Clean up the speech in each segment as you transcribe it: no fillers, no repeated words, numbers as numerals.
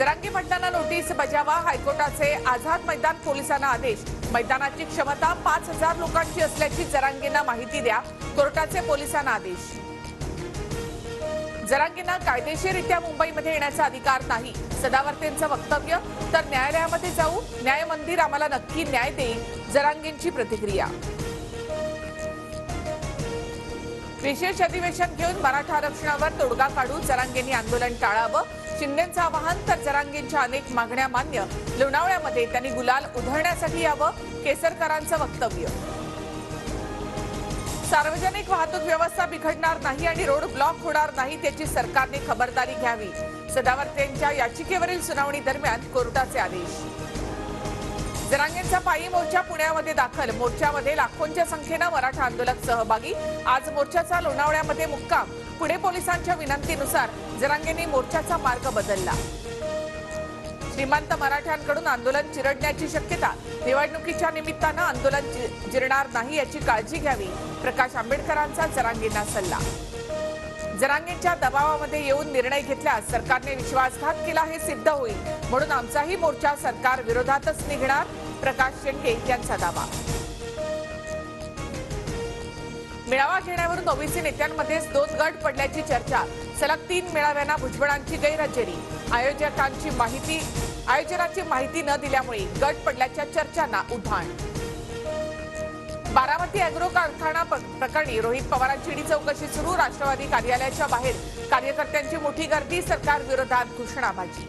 जरांगे पाटलांना नोटीस बजावा, हायकोर्टाचे आझाद मैदान पोलिसांना आदेश। मैदानाची क्षमता 5000 लोकांची असल्याची जरांगेंना माहिती द्या, कोर्टाचे पोलिसांना आदेश। जरांगेंना कायदेशीररित्या मुंबईमध्ये येण्याचा अधिकार नाही, सदावर्तेंचं वक्तव्य। तर न्यायालयामध्ये जाऊ, न्याय मंदिर आम्हाला नक्की न्याय देईल, जरांगेंची प्रतिक्रिया। विशेष अधिवेशन घेऊन मराठा आरक्षणावर तोडगा काढू, जरांगेंनी आंदोलन टाळावं, शिंदेंचं आवाहन। तर जरांगेंच्या अनेक मागण्या मान्य, लोणावळ्यामध्ये त्यांनी गुलाल उधळण्यासाठी यावं, केसरकरांचं वक्तव्य। सार्वजनिक वाहतूक व्यवस्था बिघडणार नाही आणि रोड ब्लॉक होणार नाही, त्याची सरकारने खबरदारी घ्यावी, सदावर्तेंच्या याचिकेवरील सुनावणी दरम्यान कोर्टाचे आदेश। जरांगेंचा पायी मोर्चा पुण्यामध्ये दाखल, मोर्चामध्ये लाखोंच्या संख्येनं मराठा आंदोलक सहभागी। आज मोर्चाचा लोणावळ्यामध्ये मुक्काम, पुणे पोलिसांच्या विनंतीनुसार जरांगेंनी मोर्चाचा मार्ग बदलला। श्रीमंत मराठ्यांकडून आंदोलन चिरडण्याची शक्यता, निवडणुकीच्या निमित्तानं आंदोलन जिरणार नाही याची काळजी घ्यावी, प्रकाश आंबेडकरांचा जरांगेंना सल्ला। जरांगेंच्या दबावामध्ये येऊन निर्णय घेतल्यास सरकारने विश्वासघात केला हे सिद्ध होईल, म्हणून आमचाही मोर्चा सरकार विरोधातच निघणार, प्रकाश शेंडगे यांचा दावा। मेळावा घेण्यावरून ओबीसी नेत्यांमध्येच 2 गट पडल्याची चर्चा, सलग 3 मेळाव्यांना भुजबळांची गैरहजेरी, आयोजनाची माहिती न दिल्यामुळे गट पडल्याच्या चर्चांना उधाण। बारामती अॅग्रो कारखाना प्रकरणी रोहित पवारांची ईडी चौकशी सुरू, राष्ट्रवादी कार्यालयाच्या बाहेर कार्यकर्त्यांची मोठी गर्दी, सरकार विरोधात घोषणाबाजी।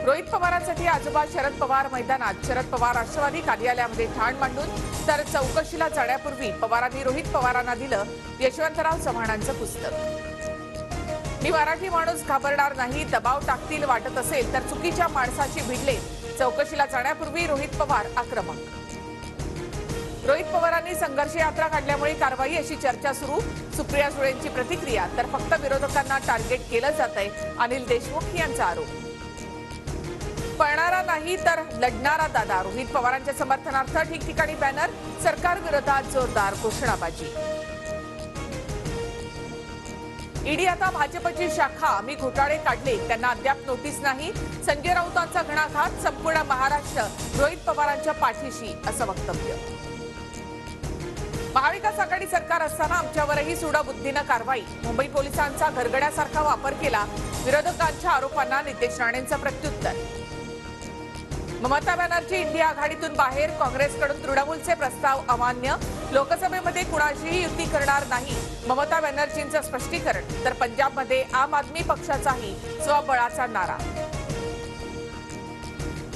रोहित पवारांसाठी आजोबा शरद पवार मैदानात, शरद पवार राष्ट्रवादी कार्यालयामध्ये ठाण मांडून। तर चौकशीला जाण्यापूर्वी पवारांनी रोहित पवारांना दिलं यशवंतराव चव्हाणांचं पुस्तक। मी मराठी माणूस घाबरणार नाही, दबाव टाकतील वाटत असेल तर चुकीच्या माणसाशी भिडले, चौकशीला जाण्यापूर्वी रोहित पवार आक्रमक। रोहित पवारांनी संघर्ष यात्रा काढल्यामुळे कारवाई अशी चर्चा सुरू, सुप्रिया सुळेंची प्रतिक्रिया। तर फक्त विरोधकांना टार्गेट केलं जातंय, अनिल देशमुख यांचा आरोप। पळणारा नाही तर लढणारा दादा, रोहित पवारांच्या समर्थनार्थ ठिकठिकाणी बॅनर, सरकार विरोधात जोरदार घोषणाबाजी। ईडी आता भाजपची शाखा, आम्ही घोटाळे काढले, त्यांना अद्याप नोटीस नाही, संजय राऊतांचा घणाघात, संपूर्ण महाराष्ट्र रोहित पवारांच्या पाठीशी, असं वक्तव्य। महाविकास आघाडी सरकार असताना आमच्यावरही सूडबुद्धीनं कारवाई, मुंबई पोलिसांचा घरगड्यासारखा वापर केला, विरोधकांच्या आरोपांना नितेश राणेंचं प्रत्युत्तर। ममता बॅनर्जी इंडिया आघाडीतून बाहेर, काँग्रेसकडून तृणमूलचे प्रस्ताव अमान्य, लोकसभेमध्ये कुणाशीही युती करणार नाही, ममता बॅनर्जींचं स्पष्टीकरण। तर पंजाबमध्ये आम आदमी पक्षाचाही स्वबळाचा नारा।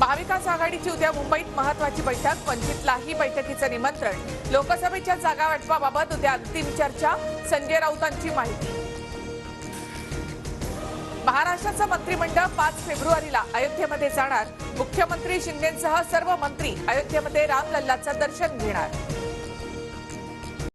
महाविकास आघाडीची उद्या मुंबईत महत्वाची बैठक, वंचितलाही बैठकीचं निमंत्रण, लोकसभेच्या जागा वाटपाबाबत उद्या अंतिम चर्चा, संजय राऊतांची माहिती। महाराष्ट्राचं मंत्रिमंडळ 5 फेब्रुवारीला अयोध्येमध्ये जाणार, मुख्यमंत्री शिंदेंसह सर्व मंत्री अयोध्येमध्ये रामलल्लाचं दर्शन घेणार।